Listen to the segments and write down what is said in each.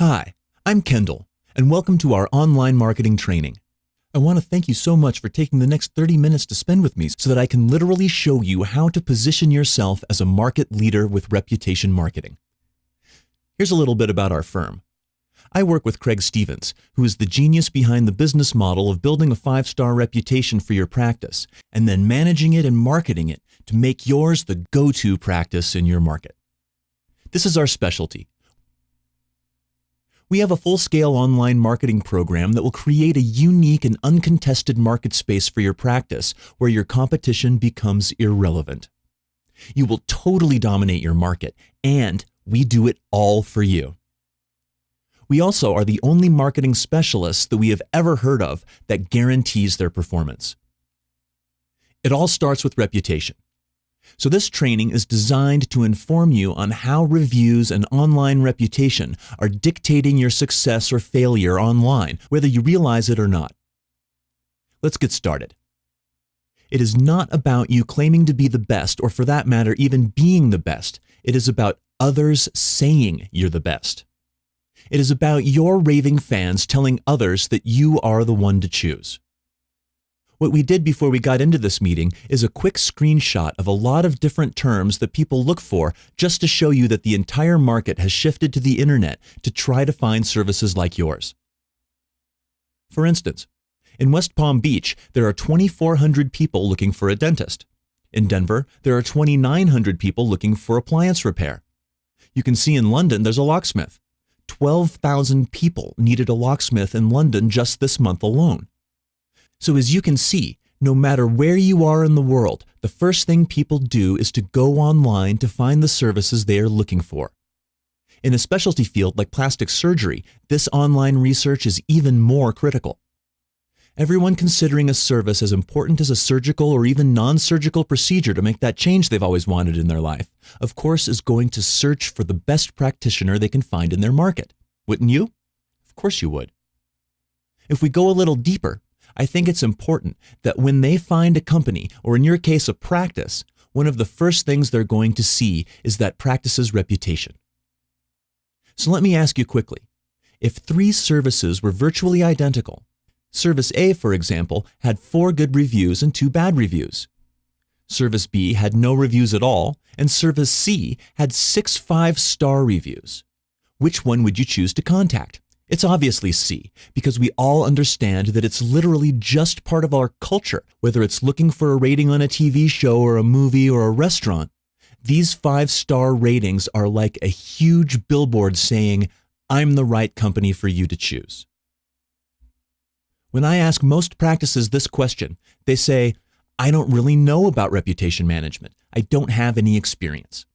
Hi, I'm Kendall, and welcome to our online marketing training. I want to thank you so much for taking the next 30 minutes to spend with me so that I can literally show you how to position yourself as a market leader with reputation marketing. Here's a little bit about our firm. I work with Craig Stevens, who is the genius behind the business model of building a 5-star reputation for your practice and then managing it and marketing it to make yours the go-to practice in your market. This is our specialty. We have a full-scale online marketing program that will create a unique and uncontested market space for your practice where your competition becomes irrelevant. You will totally dominate your market, and we do it all for you. We also are the only marketing specialists that we have ever heard of that guarantees their performance. It all starts with reputation. So this training is designed to inform you on how reviews and online reputation are dictating your success or failure online, whether you realize it or not. Let's get started. It is not about you claiming to be the best, or for that matter, even being the best. It is about others saying you're the best. It is about your raving fans telling others that you are the one to choose. What we did before we got into this meeting is a quick screenshot of a lot of different terms that people look for just to show you that the entire market has shifted to the internet to try to find services like yours. For instance, in West Palm Beach, there are 2,400 people looking for a dentist. In Denver, there are 2,900 people looking for appliance repair. You can see in London there's a locksmith. 12,000 people needed a locksmith in London just this month alone. So as you can see, no matter where you are in the world, the first thing people do is to go online to find the services they are looking for. In a specialty field like plastic surgery, this online research is even more critical. Everyone considering a service as important as a surgical or even non-surgical procedure to make that change they've always wanted in their life, of course, is going to search for the best practitioner they can find in their market. Wouldn't you? Of course you would. If we go a little deeper, I think it's important that when they find a company, or in your case a practice, one of the first things they're going to see is that practice's reputation. So let me ask you quickly, if 3 services were virtually identical, Service A, for example, had 4 good reviews and 2 bad reviews. Service B had no reviews at all, and Service C had 6 5-star reviews. Which one would you choose to contact? It's obviously C, because we all understand that it's literally just part of our culture, whether it's looking for a rating on a TV show or a movie or a restaurant. These 5-star ratings are like a huge billboard saying, I'm the right company for you to choose. When I ask most practices this question, they say, I don't really know about reputation management. I don't have any experience.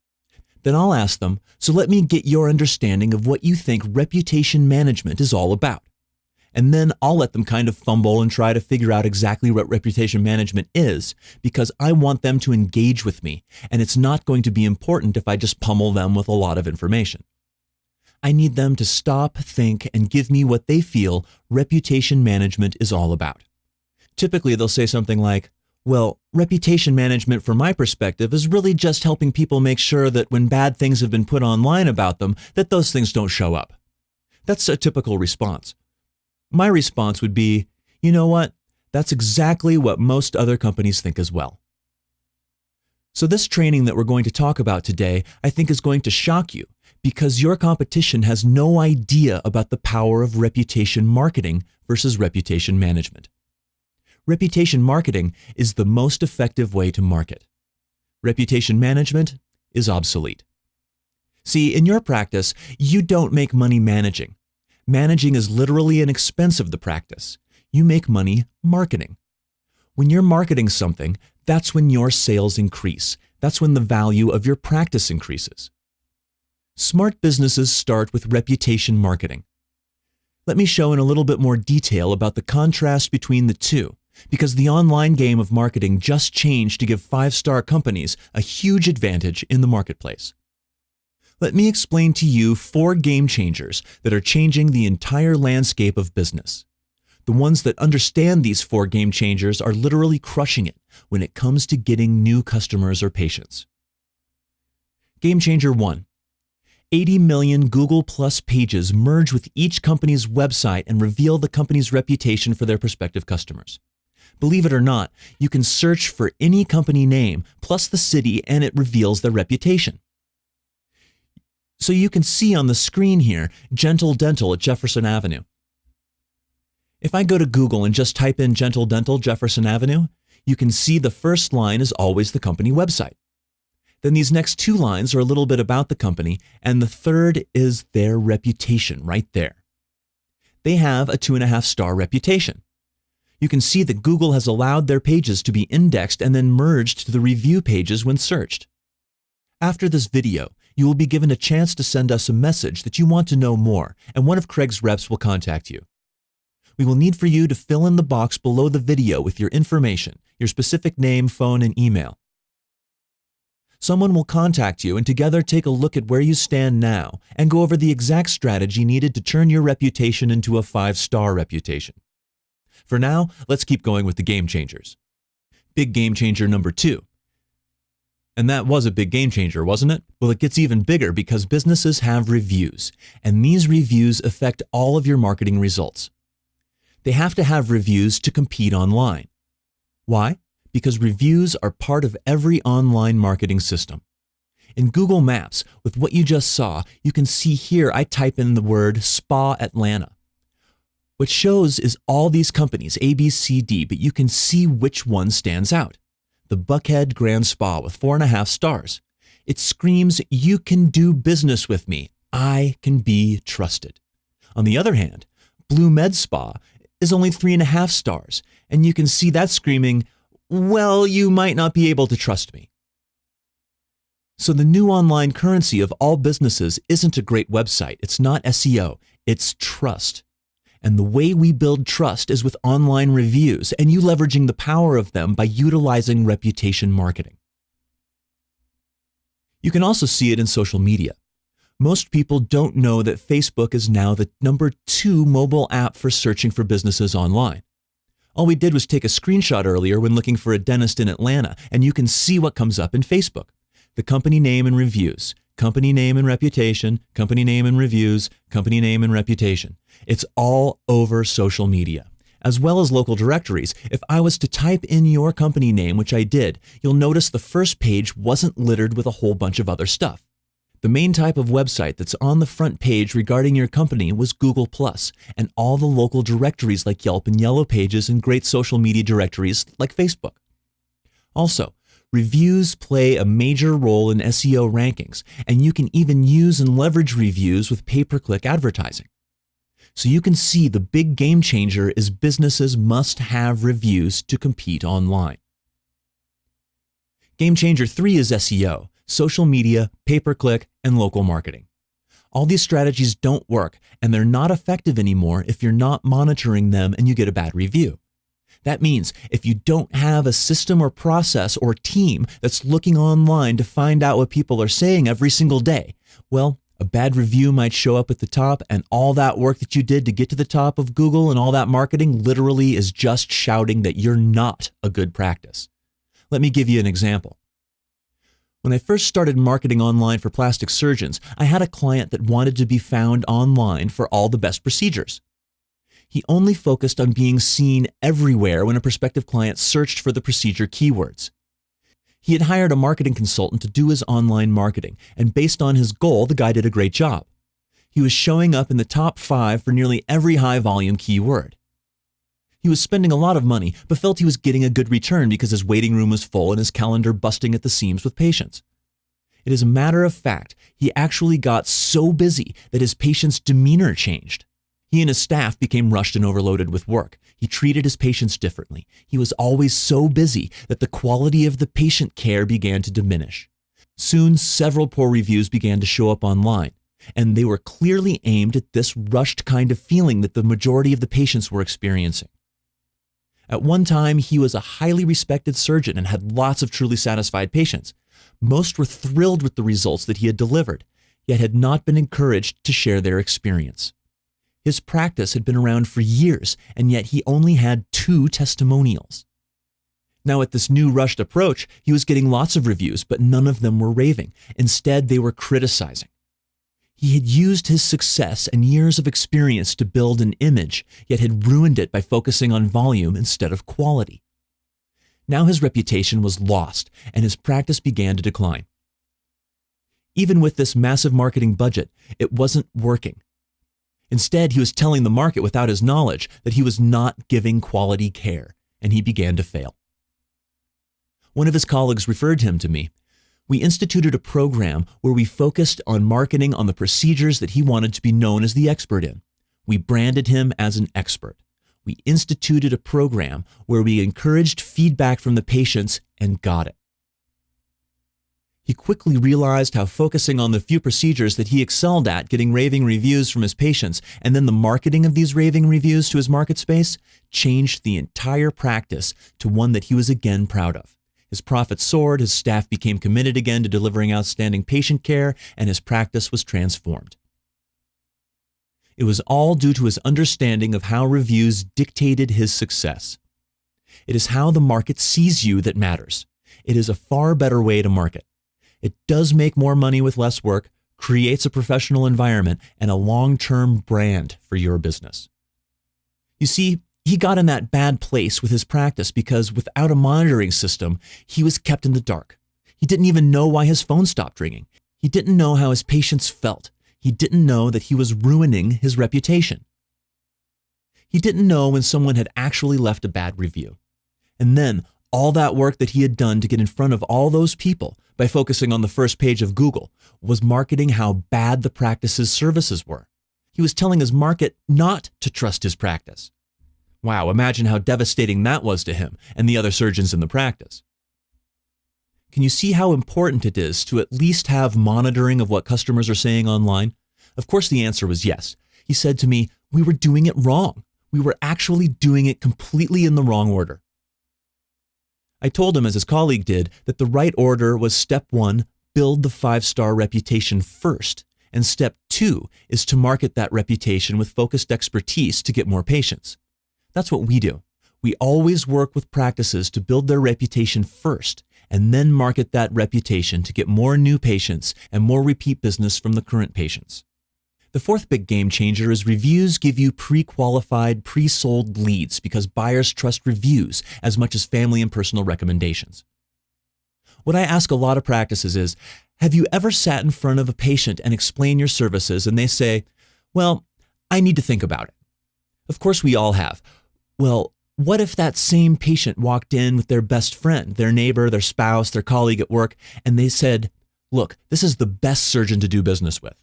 Then I'll ask them, so let me get your understanding of what you think reputation management is all about. And then I'll let them kind of fumble and try to figure out exactly what reputation management is, because I want them to engage with me, and it's not going to be important if I just pummel them with a lot of information. I need them to stop, think, and give me what they feel reputation management is all about. Typically, they'll say something like, well, reputation management from my perspective is really just helping people make sure that when bad things have been put online about them, that those things don't show up. That's a typical response. My response would be, you know what? That's exactly what most other companies think as well. So this training that we're going to talk about today, I think is going to shock you because your competition has no idea about the power of reputation marketing versus reputation management. Reputation marketing is the most effective way to market. Reputation management is obsolete. See, in your practice, you don't make money managing. Managing is literally an expense of the practice. You make money marketing. When you're marketing something, that's when your sales increase. That's when the value of your practice increases. Smart businesses start with reputation marketing. Let me show in a little bit more detail about the contrast between the two, because the online game of marketing just changed to give 5-star companies a huge advantage in the marketplace. Let me explain to you 4 game changers that are changing the entire landscape of business. The ones that understand these 4 game changers are literally crushing it when it comes to getting new customers or patients. Game changer 1. 80 million Google Plus pages merge with each company's website and reveal the company's reputation for their prospective customers. Believe it or not, you can search for any company name plus the city and it reveals their reputation. So you can see on the screen here, Gentle Dental at Jefferson Avenue. If I go to Google and just type in Gentle Dental Jefferson Avenue, you can see the first line is always the company website. Then these next two lines are a little bit about the company, and the third is their reputation right there. They have a 2.5-star reputation. You can see that Google has allowed their pages to be indexed and then merged to the review pages when searched. After this video, you will be given a chance to send us a message that you want to know more, and one of Craig's reps will contact you. We will need for you to fill in the box below the video with your information, your specific name, phone, and email. Someone will contact you and together take a look at where you stand now and go over the exact strategy needed to turn your reputation into a 5-star reputation. For now, let's keep going with the game changers. Big game changer number 2. And that was a big game changer, wasn't it? Well, it gets even bigger because businesses have reviews, and these reviews affect all of your marketing results. They have to have reviews to compete online. Why? Because reviews are part of every online marketing system. In Google Maps, with what you just saw, you can see here I type in the word Spa Atlanta. What shows is all these companies, A, B, C, D, but you can see which one stands out. The Buckhead Grand Spa with 4.5 stars. It screams, "You can do business with me. I can be trusted." On the other hand, Blue Med Spa is only 3.5 stars, and you can see that screaming, "Well, you might not be able to trust me." So the new online currency of all businesses isn't a great website. It's not SEO. It's trust. And the way we build trust is with online reviews and you leveraging the power of them by utilizing reputation marketing. You can also see it in social media. Most people don't know that Facebook is now the number 2 mobile app for searching for businesses online. All we did was take a screenshot earlier when looking for a dentist in Atlanta, and you can see what comes up in Facebook. The company name and reviews, company name and reputation, company name and reviews, company name and reputation. It's all over social media, as well as local directories. If I was to type in your company name, which I did, you'll notice the first page wasn't littered with a whole bunch of other stuff. The main type of website that's on the front page regarding your company was Google+, and all the local directories like Yelp and Yellow Pages and great social media directories like Facebook. Also, reviews play a major role in SEO rankings, and you can even use and leverage reviews with pay-per-click advertising. So you can see the big game changer is businesses must have reviews to compete online. Game changer 3 is SEO, social media, pay-per-click, and local marketing. All these strategies don't work, and they're not effective anymore if you're not monitoring them and you get a bad review. That means if you don't have a system or process or team that's looking online to find out what people are saying every single day, well, a bad review might show up at the top, and all that work that you did to get to the top of Google and all that marketing literally is just shouting that you're not a good practice. Let me give you an example. When I first started marketing online for plastic surgeons, I had a client that wanted to be found online for all the best procedures. He only focused on being seen everywhere when a prospective client searched for the procedure keywords. He had hired a marketing consultant to do his online marketing, and based on his goal, the guy did a great job. He was showing up in the top 5 for nearly every high-volume keyword. He was spending a lot of money, but felt he was getting a good return because his waiting room was full and his calendar busting at the seams with patients. It is a matter of fact, he actually got so busy that his patients' demeanor changed. He and his staff became rushed and overloaded with work. He treated his patients differently. He was always so busy that the quality of the patient care began to diminish. Soon, several poor reviews began to show up online, and they were clearly aimed at this rushed kind of feeling that the majority of the patients were experiencing. At one time, he was a highly respected surgeon and had lots of truly satisfied patients. Most were thrilled with the results that he had delivered, yet had not been encouraged to share their experience. His practice had been around for years, and yet he only had 2 testimonials. Now, at this new rushed approach, he was getting lots of reviews, but none of them were raving. Instead, they were criticizing. He had used his success and years of experience to build an image, yet had ruined it by focusing on volume instead of quality. Now his reputation was lost, and his practice began to decline. Even with this massive marketing budget, it wasn't working. Instead, he was telling the market without his knowledge that he was not giving quality care, and he began to fail. One of his colleagues referred him to me. We instituted a program where we focused on marketing on the procedures that he wanted to be known as the expert in. We branded him as an expert. We instituted a program where we encouraged feedback from the patients and got it. He quickly realized how focusing on the few procedures that he excelled at, getting raving reviews from his patients, and then the marketing of these raving reviews to his market space, changed the entire practice to one that he was again proud of. His profits soared, his staff became committed again to delivering outstanding patient care, and his practice was transformed. It was all due to his understanding of how reviews dictated his success. It is how the market sees you that matters. It is a far better way to market. It does make more money with less work, creates a professional environment, and a long-term brand for your business. You see, he got in that bad place with his practice because without a monitoring system, he was kept in the dark. He didn't even know why his phone stopped ringing. He didn't know how his patients felt. He didn't know that he was ruining his reputation. He didn't know when someone had actually left a bad review. And then all that work that he had done to get in front of all those people by focusing on the first page of Google was marketing how bad the practice's services were. He was telling his market not to trust his practice. Wow, imagine how devastating that was to him and the other surgeons in the practice. Can you see how important it is to at least have monitoring of what customers are saying online? Of course, the answer was yes. He said to me, we were doing it wrong. We were actually doing it completely in the wrong order. I told him, as his colleague did, that the right order was step 1, build the 5-star reputation first, and step 2 is to market that reputation with focused expertise to get more patients. That's what we do. We always work with practices to build their reputation first and then market that reputation to get more new patients and more repeat business from the current patients. The fourth big game changer is reviews give you pre-qualified, pre-sold leads because buyers trust reviews as much as family and personal recommendations. What I ask a lot of practices is, have you ever sat in front of a patient and explained your services and they say, well, I need to think about it? Of course we all have. Well, what if that same patient walked in with their best friend, their neighbor, their spouse, their colleague at work, and they said, look, this is the best surgeon to do business with?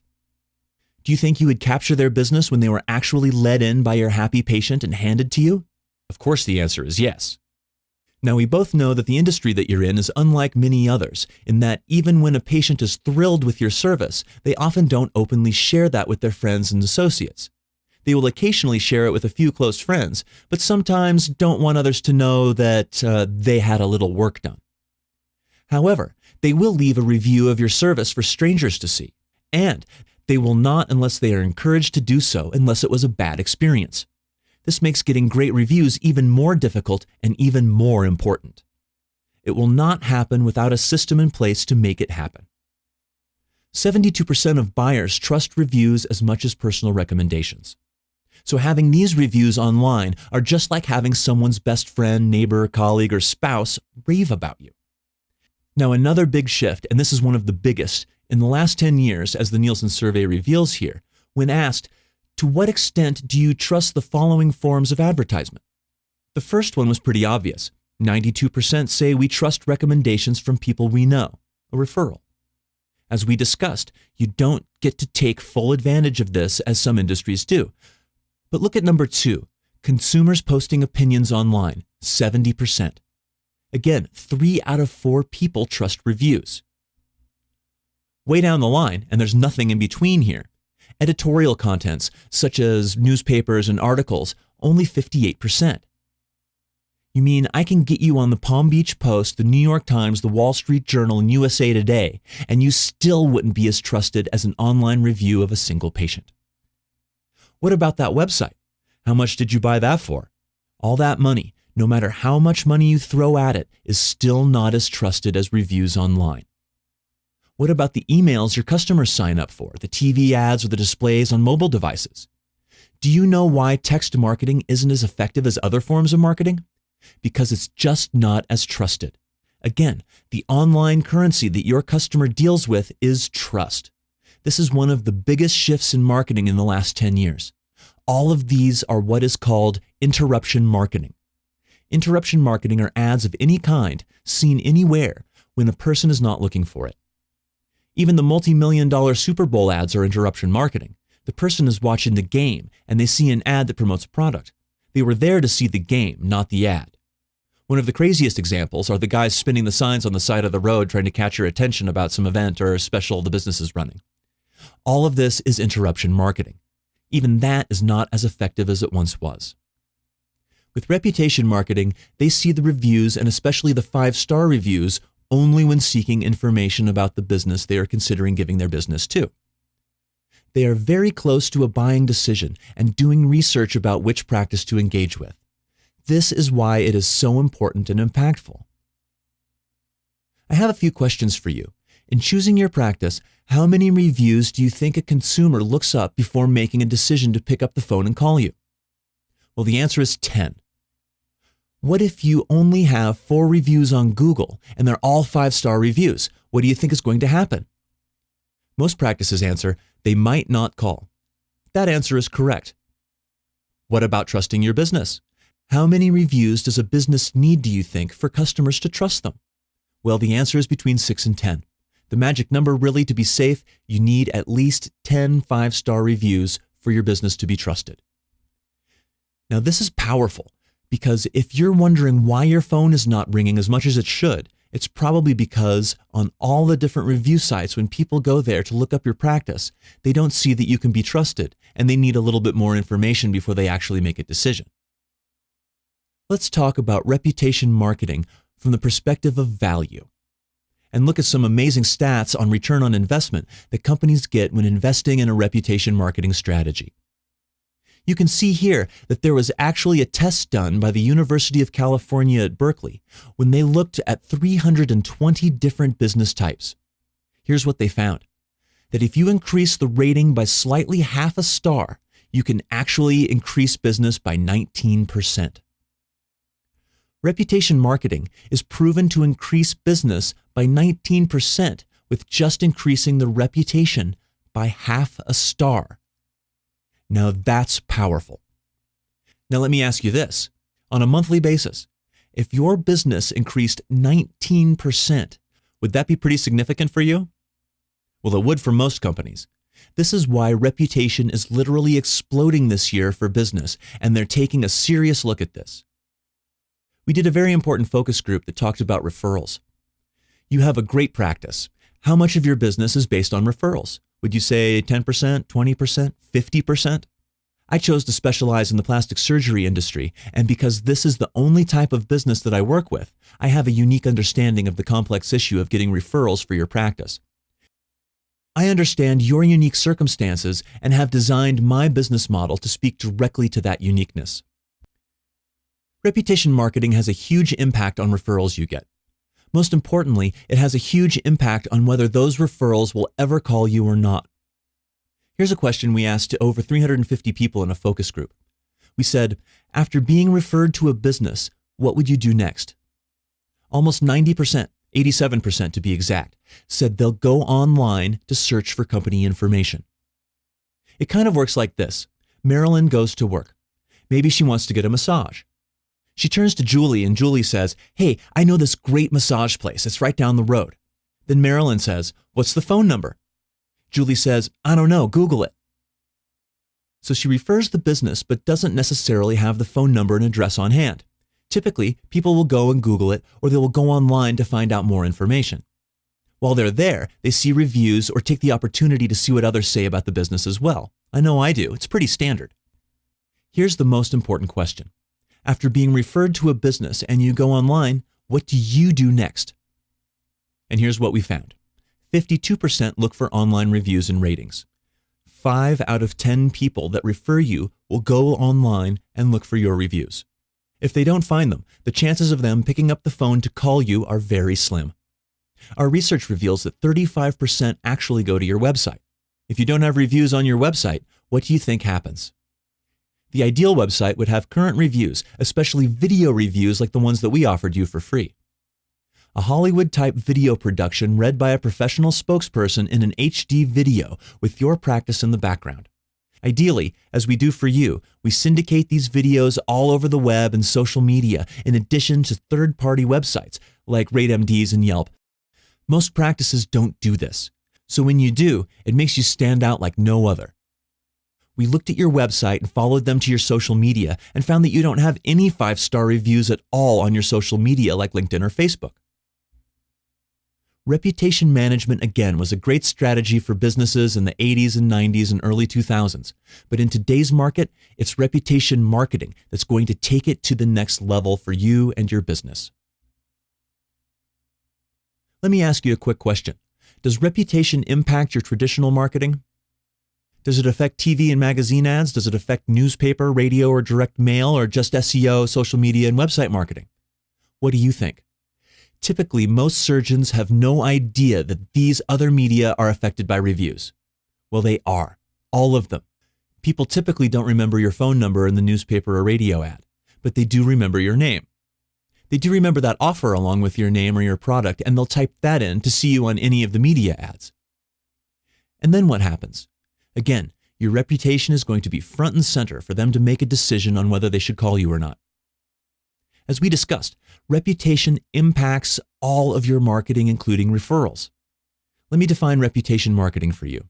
Do you think you would capture their business when they were actually led in by your happy patient and handed to you? Of course, the answer is yes. Now, we both know that the industry that you're in is unlike many others, in that even when a patient is thrilled with your service, they often don't openly share that with their friends and associates. They will occasionally share it with a few close friends, but sometimes don't want others to know that they had a little work done. However, they will leave a review of your service for strangers to see, and they will not unless they are encouraged to do so unless it was a bad experience. This makes getting great reviews even more difficult and even more important. It will not happen without a system in place to make it happen. 72% of buyers trust reviews as much as personal recommendations. So having these reviews online are just like having someone's best friend, neighbor, colleague, or spouse rave about you. Now, another big shift, and this is one of the biggest, in the last 10 years, as the Nielsen survey reveals here, when asked, to what extent do you trust the following forms of advertisement? The first one was pretty obvious. 92% say we trust recommendations from people we know, a referral. As we discussed, you don't get to take full advantage of this as some industries do. But look at number 2, consumers posting opinions online, 70%. Again, 3 out of 4 people trust reviews. Way down the line, and there's nothing in between here, editorial contents such as newspapers and articles, only 58%. You mean I can get you on the Palm Beach Post, the New York Times, the Wall Street Journal, and USA Today, and you still wouldn't be as trusted as an online review of a single patient. What about that website? How much did you buy that for? All that money, no matter how much money you throw at it, is still not as trusted as reviews online. What about the emails your customers sign up for, the TV ads or the displays on mobile devices? Do you know why text marketing isn't as effective as other forms of marketing? Because it's just not as trusted. Again, the online currency that your customer deals with is trust. This is one of the biggest shifts in marketing in the last 10 years. All of these are what is called interruption marketing. Interruption marketing are ads of any kind, seen anywhere, when a person is not looking for it. Even the multi-million-dollar Super Bowl ads are interruption marketing. The person is watching the game and they see an ad that promotes a product. They were there to see the game, not the ad. One of the craziest examples are the guys spinning the signs on the side of the road trying to catch your attention about some event or special the business is running. All of this is interruption marketing. Even that is not as effective as it once was. With reputation marketing, they see the reviews and especially the 5-star reviews only when seeking information about the business they are considering giving their business to. They are very close to a buying decision and doing research about which practice to engage with. This is why it is so important and impactful. I have a few questions for you. In choosing your practice, how many reviews do you think a consumer looks up before making a decision to pick up the phone and call you? Well, the answer is 10. What if you only have 4 reviews on Google and they're all 5-star reviews? What do you think is going to happen? Most practices answer, they might not call. That answer is correct. What about trusting your business? How many reviews does a business need, do you think, for customers to trust them? Well, the answer is between 6 and 10. The magic number, really, to be safe, you need at least 10 5-star reviews for your business to be trusted. Now, this is powerful because if you're wondering why your phone is not ringing as much as it should, it's probably because on all the different review sites, when people go there to look up your practice, they don't see that you can be trusted and they need a little bit more information before they actually make a decision. Let's talk about reputation marketing from the perspective of value and look at some amazing stats on return on investment that companies get when investing in a reputation marketing strategy. You can see here that there was actually a test done by the University of California at Berkeley when they looked at 320 different business types. Here's what they found: that if you increase the rating by slightly half a star, you can actually increase business by 19%. Reputation marketing is proven to increase business by 19% with just increasing the reputation by half a star. Now that's powerful. Now let me ask you this. On a monthly basis, if your business increased 19%, would that be pretty significant for you? Well, it would for most companies. This is why reputation is literally exploding this year for business, and they're taking a serious look at this. We did a very important focus group that talked about referrals. You have a great practice. How much of your business is based on referrals? Would you say 10%, 20%, 50%? I chose to specialize in the plastic surgery industry, and because this is the only type of business that I work with, I have a unique understanding of the complex issue of getting referrals for your practice. I understand your unique circumstances and have designed my business model to speak directly to that uniqueness. Reputation marketing has a huge impact on referrals you get. Most importantly, it has a huge impact on whether those referrals will ever call you or not. Here's a question we asked to over 350 people in a focus group. We said, after being referred to a business, what would you do next? Almost 90%, 87% to be exact, said they'll go online to search for company information. It kind of works like this. Marilyn goes to work. Maybe she wants to get a massage. She turns to Julie and Julie says, "Hey, I know this great massage place. It's right down the road." Then Marilyn says, "What's the phone number?" Julie says, "I don't know, Google it." So she refers the business but doesn't necessarily have the phone number and address on hand. Typically, people will go and Google it or they will go online to find out more information. While they're there, they see reviews or take the opportunity to see what others say about the business as well. I know I do. It's pretty standard. Here's the most important question. After being referred to a business and you go online, what do you do next? And here's what we found. 52% look for online reviews and ratings. 5 out of 10 people that refer you will go online and look for your reviews. If they don't find them, the chances of them picking up the phone to call you are very slim. Our research reveals that 35% actually go to your website. If you don't have reviews on your website, what do you think happens? The ideal website would have current reviews, especially video reviews like the ones that we offered you for free. A Hollywood-type video production read by a professional spokesperson in an HD video with your practice in the background. Ideally, as we do for you, we syndicate these videos all over the web and social media in addition to third-party websites like RateMD's and Yelp. Most practices don't do this, so when you do, it makes you stand out like no other. We looked at your website and followed them to your social media and found that you don't have any 5-star reviews at all on your social media like LinkedIn or Facebook. Reputation management, again, was a great strategy for businesses in the 80s and 90s and early 2000s. But in today's market, it's reputation marketing that's going to take it to the next level for you and your business. Let me ask you a quick question. Does reputation impact your traditional marketing? Does it affect TV and magazine ads? Does it affect newspaper, radio, or direct mail, or just SEO, social media, and website marketing? What do you think? Typically, most surgeons have no idea that these other media are affected by reviews. Well, they are. All of them. People typically don't remember your phone number in the newspaper or radio ad, but they do remember your name. They do remember that offer along with your name or your product, and they'll type that in to see you on any of the media ads. And then what happens? Again, your reputation is going to be front and center for them to make a decision on whether they should call you or not. As we discussed, reputation impacts all of your marketing, including referrals. Let me define reputation marketing for you.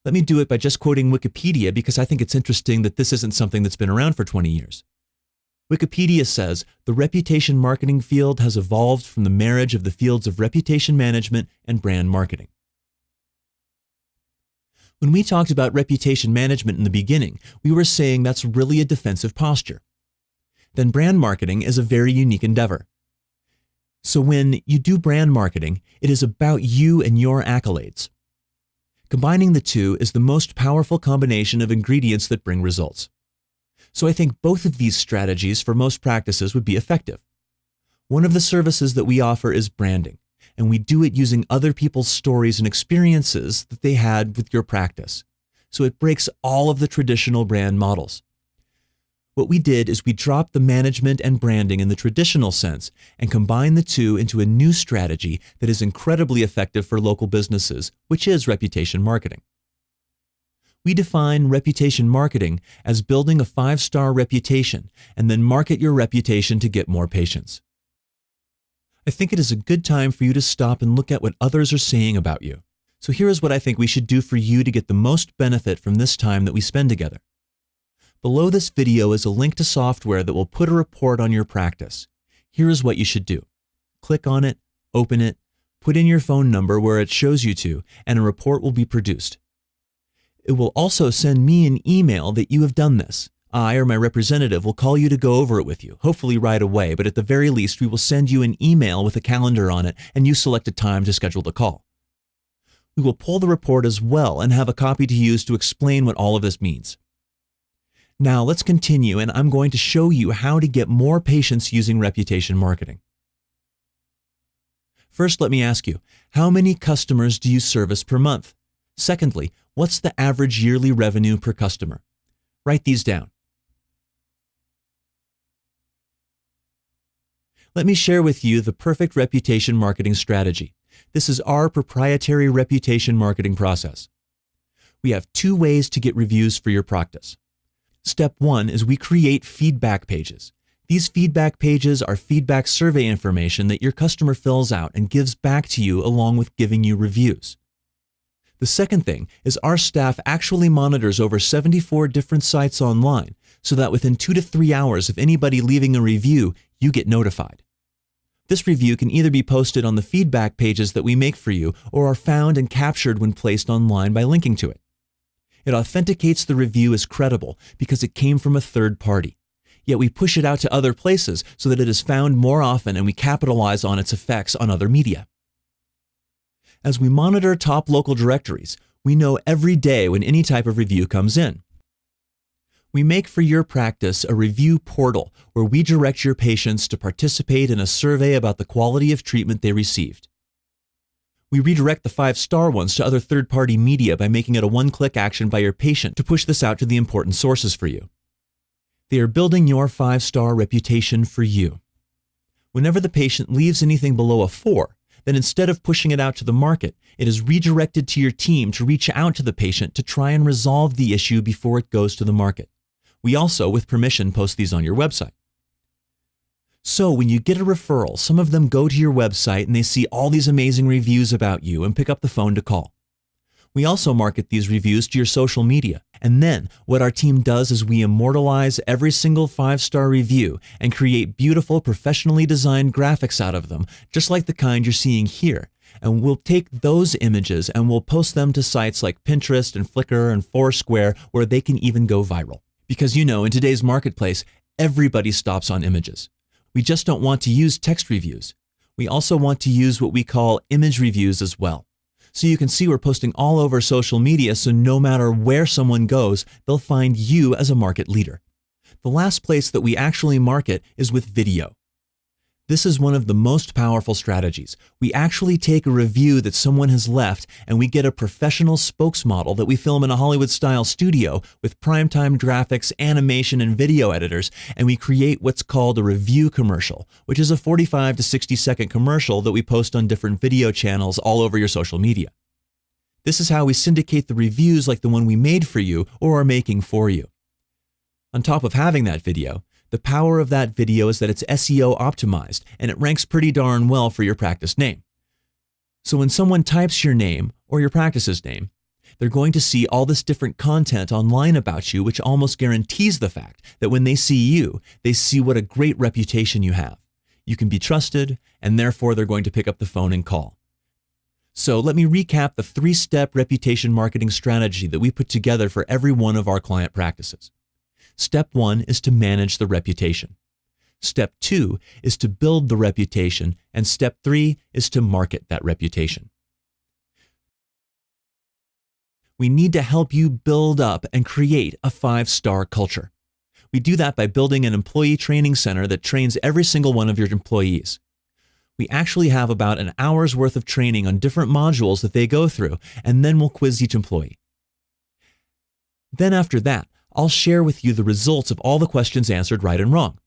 Let me do it by just quoting Wikipedia because I think it's interesting that this isn't something that's been around for 20 years. Wikipedia says, the reputation marketing field has evolved from the marriage of the fields of reputation management and brand marketing. When we talked about reputation management in the beginning, we were saying that's really a defensive posture. Then brand marketing is a very unique endeavor. So when you do brand marketing, it is about you and your accolades. Combining the two is the most powerful combination of ingredients that bring results. So I think both of these strategies for most practices would be effective. One of the services that we offer is branding, and we do it using other people's stories and experiences that they had with your practice. So it breaks all of the traditional brand models. What we did is we dropped the management and branding in the traditional sense and combined the two into a new strategy that is incredibly effective for local businesses, which is reputation marketing. We define reputation marketing as building a 5-star reputation and then market your reputation to get more patients. I think it is a good time for you to stop and look at what others are saying about you. So here is what I think we should do for you to get the most benefit from this time that we spend together. Below this video is a link to software that will put a report on your practice. Here is what you should do. Click on it, open it, put in your phone number where it shows you to, and a report will be produced. It will also send me an email that you have done this. I or my representative will call you to go over it with you, hopefully right away, but at the very least we will send you an email with a calendar on it and you select a time to schedule the call. We will pull the report as well and have a copy to use to explain what all of this means. Now let's continue, and I'm going to show you how to get more patients using reputation marketing. First, let me ask you, how many customers do you service per month? Secondly, what's the average yearly revenue per customer? Write these down. Let me share with you the perfect reputation marketing strategy. This is our proprietary reputation marketing process. We have 2 ways to get reviews for your practice. Step 1 is we create feedback pages. These feedback pages are feedback survey information that your customer fills out and gives back to you along with giving you reviews. The second thing is our staff actually monitors over 74 different sites online so that within 2 to 3 hours of anybody leaving a review, you get notified. This review can either be posted on the feedback pages that we make for you or are found and captured when placed online by linking to it. It authenticates the review as credible because it came from a third party. Yet we push it out to other places so that it is found more often and we capitalize on its effects on other media. As we monitor top local directories, we know every day when any type of review comes in. We make for your practice a review portal where we direct your patients to participate in a survey about the quality of treatment they received. We redirect the 5-star ones to other third-party media by making it a one-click action by your patient to push this out to the important sources for you. They are building your 5-star reputation for you. Whenever the patient leaves anything below a 4, then instead of pushing it out to the market, it is redirected to your team to reach out to the patient to try and resolve the issue before it goes to the market. We also, with permission, post these on your website. So when you get a referral, some of them go to your website and they see all these amazing reviews about you and pick up the phone to call. We also market these reviews to your social media. And then what our team does is we immortalize every single 5-star review and create beautiful, professionally designed graphics out of them, just like the kind you're seeing here. And we'll take those images and we'll post them to sites like Pinterest and Flickr and Foursquare, where they can even go viral. Because in today's marketplace, everybody stops on images. We just don't want to use text reviews. We also want to use what we call image reviews as well. So you can see we're posting all over social media, so no matter where someone goes, they'll find you as a market leader. The last place that we actually market is with video. This is one of the most powerful strategies. We actually take a review that someone has left and we get a professional spokesmodel that we film in a Hollywood-style studio with primetime graphics, animation, and video editors, and we create what's called a review commercial, which is a 45 to 60-second commercial that we post on different video channels all over your social media. This is how we syndicate the reviews like the one we made for you or are making for you. On top of having that video, the power of that video is that it's SEO optimized and it ranks pretty darn well for your practice name. So when someone types your name or your practice's name, they're going to see all this different content online about you, which almost guarantees the fact that when they see you, they see what a great reputation you have. You can be trusted, and therefore they're going to pick up the phone and call. So let me recap the 3-step reputation marketing strategy that we put together for every one of our client practices. Step 1 is to manage the reputation. Step 2 is to build the reputation, and step 3 is to market that reputation. We need to help you build up and create a 5-star culture. We do that by building an employee training center that trains every single one of your employees. We actually have about an hour's worth of training on different modules that they go through, and then we'll quiz each employee. Then after that, I'll share with you the results of all the questions answered right and wrong.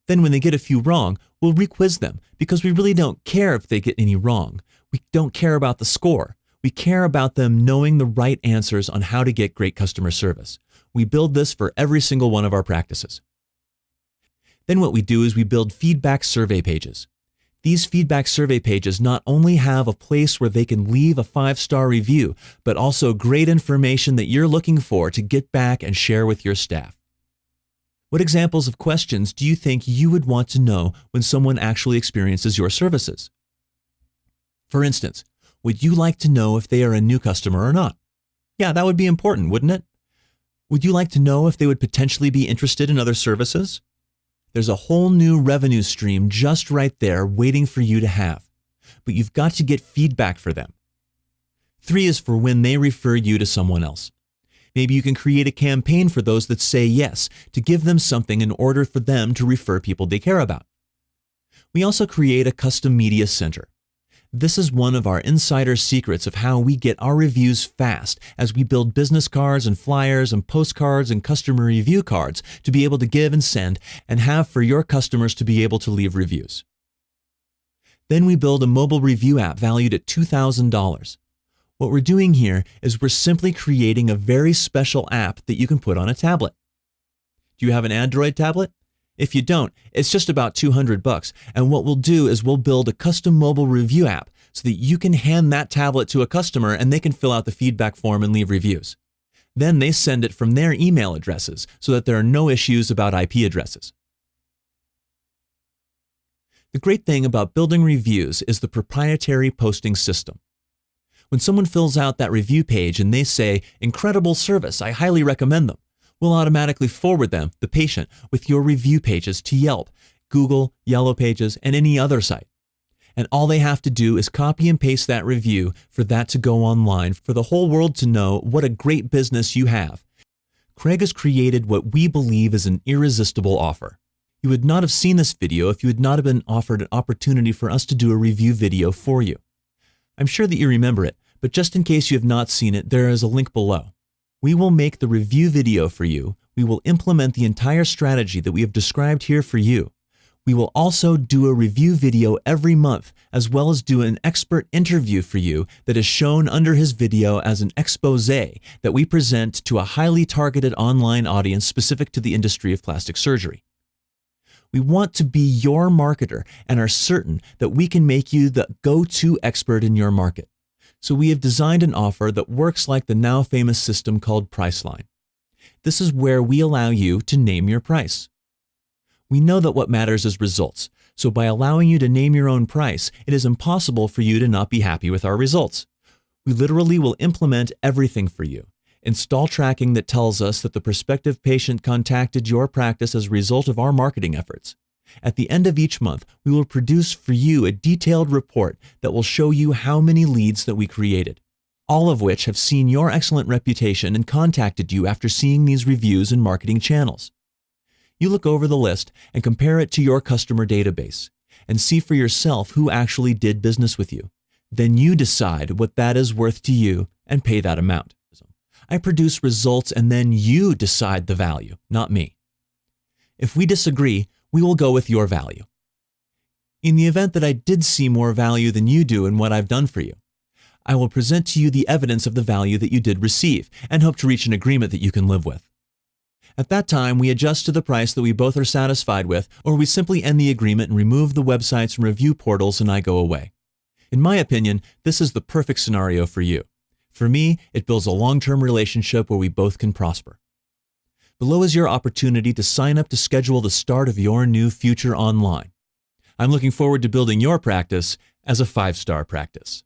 Then when they get a few wrong, we'll re-quiz them because we really don't care if they get any wrong. We don't care about the score. We care about them knowing the right answers on how to get great customer service. We build this for every single one of our practices. Then what we do is we build feedback survey pages. These feedback survey pages not only have a place where they can leave a 5-star review, but also great information that you're looking for to get back and share with your staff. What examples of questions do you think you would want to know when someone actually experiences your services? For instance, would you like to know if they are a new customer or not? Yeah, that would be important, wouldn't it? Would you like to know if they would potentially be interested in other services? There's a whole new revenue stream just right there waiting for you to have, but you've got to get feedback for them. 3 is for when they refer you to someone else. Maybe you can create a campaign for those that say yes to give them something in order for them to refer people they care about. We also create a custom media center. This is one of our insider secrets of how we get our reviews fast as we build business cards and flyers and postcards and customer review cards to be able to give and send and have for your customers to be able to leave reviews. Then we build a mobile review app valued at $2,000. What we're doing here is we're simply creating a very special app that you can put on a tablet. Do you have an Android tablet? If you don't, it's just about $200. And what we'll do is we'll build a custom mobile review app so that you can hand that tablet to a customer and they can fill out the feedback form and leave reviews. Then they send it from their email addresses so that there are no issues about IP addresses. The great thing about building reviews is the proprietary posting system. When someone fills out that review page and they say, "Incredible service, I highly recommend them," we'll automatically forward them, the patient, with your review pages to Yelp, Google, Yellow Pages, and any other site. And all they have to do is copy and paste that review for that to go online for the whole world to know what a great business you have. Craig has created what we believe is an irresistible offer. You would not have seen this video if you had not been offered an opportunity for us to do a review video for you. I'm sure that you remember it, but just in case you have not seen it, there is a link below. We will make the review video for you. We will implement the entire strategy that we have described here for you. We will also do a review video every month, as well as do an expert interview for you that is shown under his video as an expose that we present to a highly targeted online audience specific to the industry of plastic surgery. We want to be your marketer and are certain that we can make you the go-to expert in your market. So we have designed an offer that works like the now famous system called Priceline. This is where we allow you to name your price. We know that what matters is results, so by allowing you to name your own price, it is impossible for you to not be happy with our results. We literally will implement everything for you. Install tracking that tells us that the prospective patient contacted your practice as a result of our marketing efforts. At the end of each month, we will produce for you a detailed report that will show you how many leads that we created, all of which have seen your excellent reputation and contacted you after seeing these reviews and marketing channels. You look over the list and compare it to your customer database and see for yourself who actually did business with you. Then you decide what that is worth to you and pay that amount. I produce results and then you decide the value, not me. If we disagree, we will go with your value. In the event that I did see more value than you do in what I've done for you, I will present to you the evidence of the value that you did receive and hope to reach an agreement that you can live with. At that time, we adjust to the price that we both are satisfied with, or we simply end the agreement and remove the websites and review portals and I go away. In my opinion, this is the perfect scenario for you. For me, it builds a long-term relationship where we both can prosper. Below is your opportunity to sign up to schedule the start of your new future online. I'm looking forward to building your practice as a 5-star practice.